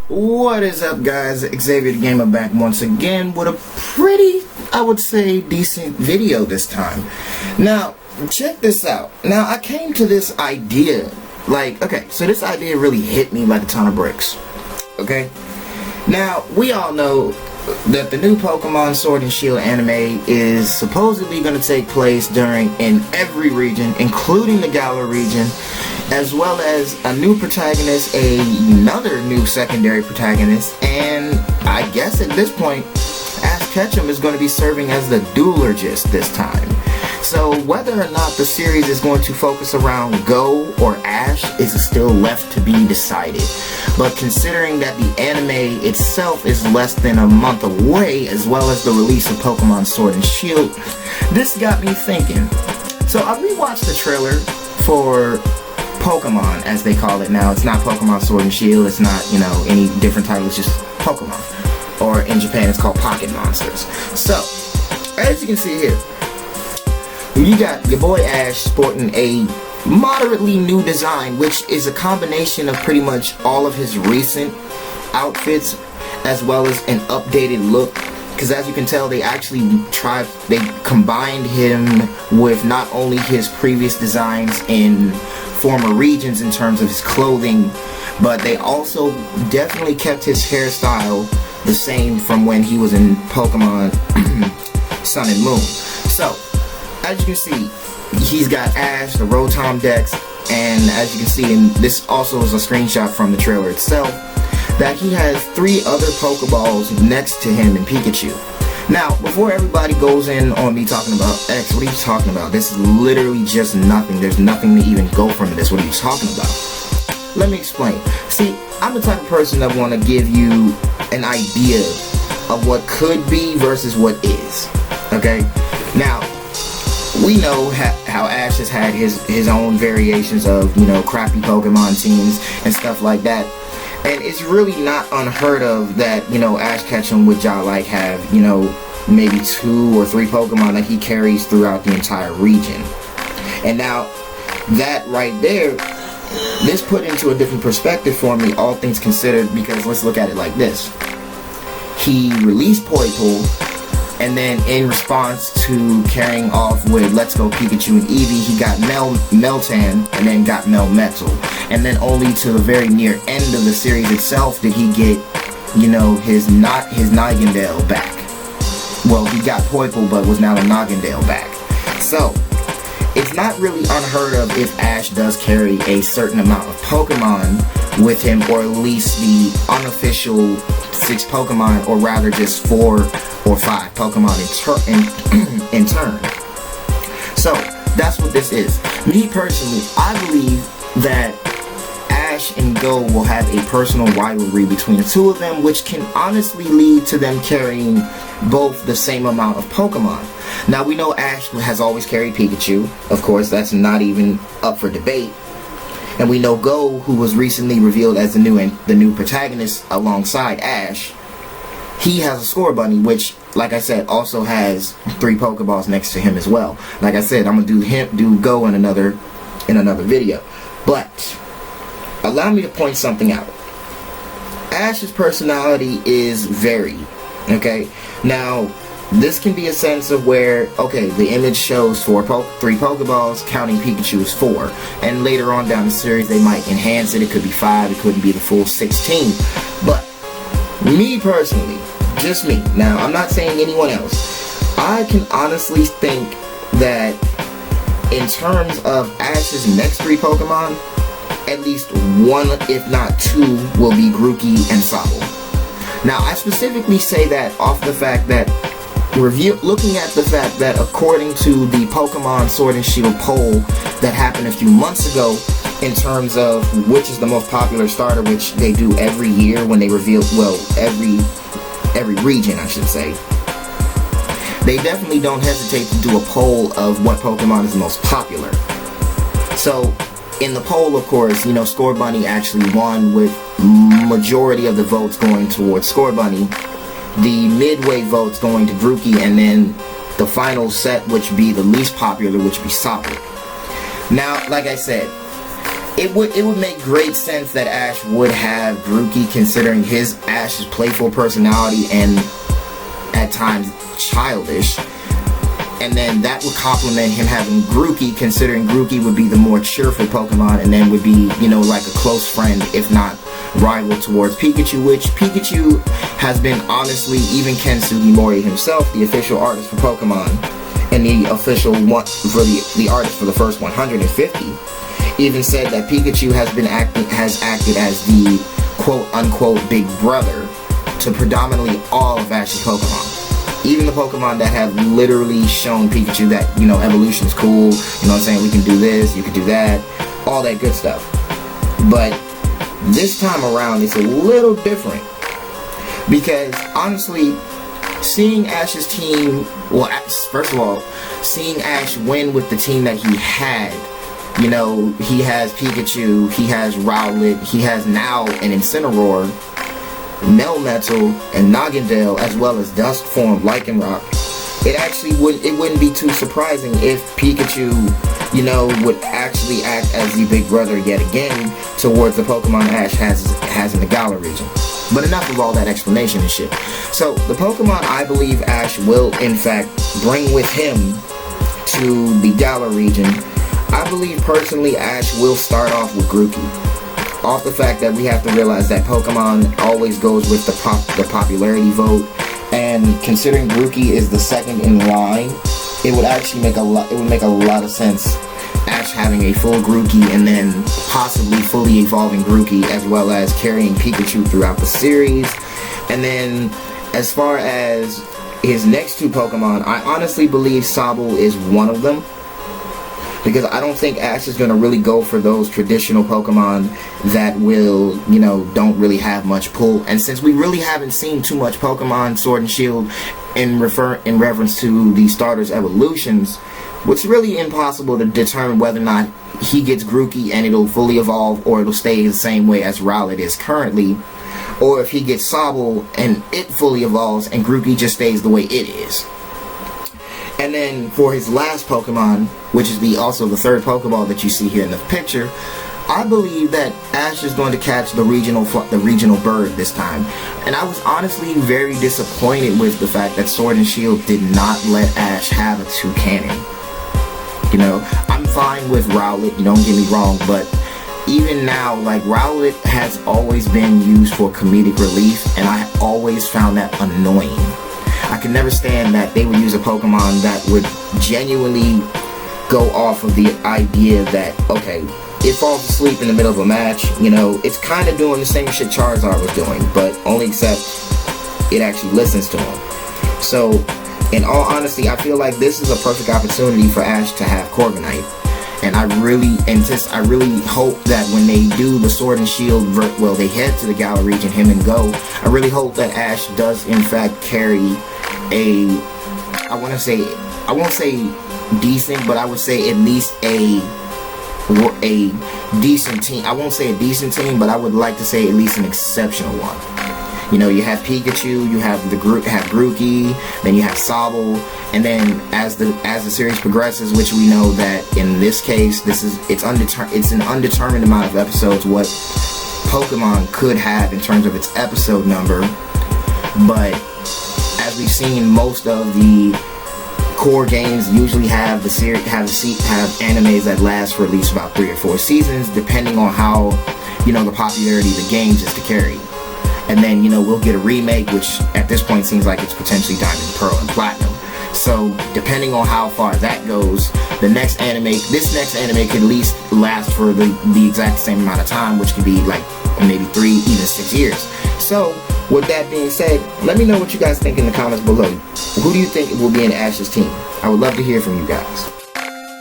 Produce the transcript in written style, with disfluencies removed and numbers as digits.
What is up, guys? Xavier the Gamer back once again with a pretty, I would say, decent video this time. Now, check this out. Now, I came to this idea, so this idea really hit me like a ton of bricks. Okay? Now, we all know that the new Pokemon Sword and Shield anime is supposedly going to take place in every region, including the Glaar region, as well as a new protagonist, another new secondary protagonist, and I guess at this point, Ash Ketchum is going to be serving as the duelogist this time. So whether or not the series is going to focus around Go or Ash is still left to be decided. But considering that the anime itself is less than a month away, as well as the release of Pokemon Sword and Shield, this got me thinking. So I rewatched the trailer for Pokemon, as they call it now. It's not Pokemon Sword and Shield, it's not, any different title, it's just Pokemon. Or in Japan it's called Pocket Monsters. So, as you can see here, you got your boy Ash sporting a moderately new design, which is a combination of pretty much all of his recent outfits, as well as an updated look. Because as you can tell, they combined him with not only his previous designs in former regions in terms of his clothing, but they also definitely kept his hairstyle the same from when he was in Pokemon Sun and Moon. So, as you can see, he's got Ash, the Rotom Dex, and as you can see, and this also is a screenshot from the trailer itself, that he has 3 other Pokeballs next to him in Pikachu. Now, before everybody goes in on me talking about X, what are you talking about? This is literally just nothing. There's nothing to even go from this. What are you talking about? Let me explain. See, I'm the type of person that want to give you an idea of what could be versus what is. Okay? Now, we know how Ash has had his own variations of, crappy Pokemon teams and stuff like that. And it's really not unheard of that, Ash Ketchum would have, maybe 2 or 3 Pokemon that he carries throughout the entire region. And now, that right there, this put into a different perspective for me, all things considered, because let's look at it like this. He released Poipole, and then in response to carrying off with Let's Go Pikachu and Eevee, he got Meltan and then got Melmetal. And then only to the very near end of the series itself did he get, his Nightingale back. Well, he got Poipole, but was now a Nightingale back. So, it's not really unheard of if Ash does carry a certain amount of Pokemon with him, or at least the unofficial 6 Pokemon, or rather just 4 or 5 Pokemon in turn. So, that's what this is. Me personally, I believe that Ash and Go will have a personal rivalry between the 2 of them, which can honestly lead to them carrying both the same amount of Pokemon. Now, we know Ash has always carried Pikachu. Of course, that's not even up for debate. And we know Go, who was recently revealed as the new protagonist alongside Ash, he has a Score Bunny, which, like I said, also has 3 Pokeballs next to him as well. Like I said, I'm gonna do Go in another video. But allow me to point something out. Ash's personality is varied. Okay, now this can be a sense of where, okay, the image shows 3 Pokeballs, counting Pikachu is 4, and later on down the series they might enhance it. It could be 5, it couldn't be the full 16. But me personally, just me, now I'm not saying anyone else, I can honestly think that in terms of Ash's next 3 Pokemon, at least 1, if not 2, will be Grookey and Sobble. Now, I specifically say that off the fact that, looking at the fact that according to the Pokemon Sword and Shield poll that happened a few months ago, in terms of which is the most popular starter, which they do every year when they reveal, well, every region, I should say, they definitely don't hesitate to do a poll of what Pokemon is the most popular. So, in the poll, of course, Score Bunny actually won, with majority of the votes going towards Score Bunny, the midway votes going to Grookey, and then the final set, which be the least popular, which be Sobble. Now, like I said, it would make great sense that Ash would have Grookey, considering Ash's playful personality and at times childish. And then that would complement him having Grookey, considering Grookey would be the more cheerful Pokemon, and then would be, you know, like a close friend, if not rival towards Pikachu, which Pikachu has been, honestly, even Ken Sugimori himself, the official artist for Pokemon, and the official one for the artist for the first 150, even said that Pikachu has acted as the quote-unquote big brother to predominantly all of Ash's Pokemon. Even the Pokemon that have literally shown Pikachu that, you know, evolution is cool, you know what I'm saying, we can do this, you can do that, all that good stuff. But this time around, it's a little different. Because, honestly, seeing Ash's team, well, first of all, seeing Ash win with the team that he had, you know, he has Pikachu, he has Rowlet, he has now an Incineroar, Melmetal, and Nagendale, as well as Dusk form Lycanroc. It wouldn't be too surprising if Pikachu, you know, would actually act as the big brother yet again towards the Pokemon Ash has in the Galar region. But enough of all that explanation and shit. So, the Pokemon I believe Ash will, in fact, bring with him to the Galar region, I believe personally Ash will start off with Grookey. Off the fact that we have to realize that Pokemon always goes with the popularity vote, and considering Grookey is the second in line, it would actually make a lot of sense Ash having a full Grookey and then possibly fully evolving Grookey, as well as carrying Pikachu throughout the series. And then as far as his next two Pokemon, I honestly believe Sobble is one of them, because I don't think Ash is going to really go for those traditional Pokemon that will, you know, don't really have much pull. And since we really haven't seen too much Pokemon Sword and Shield in reference to the starters' evolutions, it's really impossible to determine whether or not he gets Grookey and it'll fully evolve, or it'll stay the same way as Rowlet is currently, or if he gets Sobble and it fully evolves and Grookey just stays the way it is. And then for his last Pokemon, which is also the third Pokeball that you see here in the picture, I believe that Ash is going to catch the regional bird this time. And I was honestly very disappointed with the fact that Sword and Shield did not let Ash have a Toucannon. You know, I'm fine with Rowlet, you don't get me wrong, but even now, like, Rowlet has always been used for comedic relief, and I always found that annoying. I could never stand that they would use a Pokemon that would genuinely go off of the idea that, okay, it falls asleep in the middle of a match, you know, it's kind of doing the same shit Charizard was doing, but only except it actually listens to him. So, in all honesty, I feel like this is a perfect opportunity for Ash to have Corviknight. And I really hope that when they do the Sword and Shield, well, they head to the Galar region, him and Go, I really hope that Ash does in fact carry I won't say decent, but I would say at least a decent team. I won't say a decent team, but I would like to say at least an exceptional one. You know, you have Pikachu, you have Grookey, then you have Sobble, and then as the series progresses, which we know that in this case, it's an undetermined amount of episodes what Pokemon could have in terms of its episode number, but as we've seen, most of the core games usually have animes that last for at least about 3 or 4 seasons, depending on how, you know, the popularity of the games is to carry. And then, you know, we'll get a remake, which at this point seems like it's potentially Diamond, Pearl, and Platinum. So, depending on how far that goes, this next anime could at least last for the exact same amount of time, which could be like maybe 3, even 6 years. So, with that being said, let me know what you guys think in the comments below. Who do you think will be in Ash's team? I would love to hear from you guys.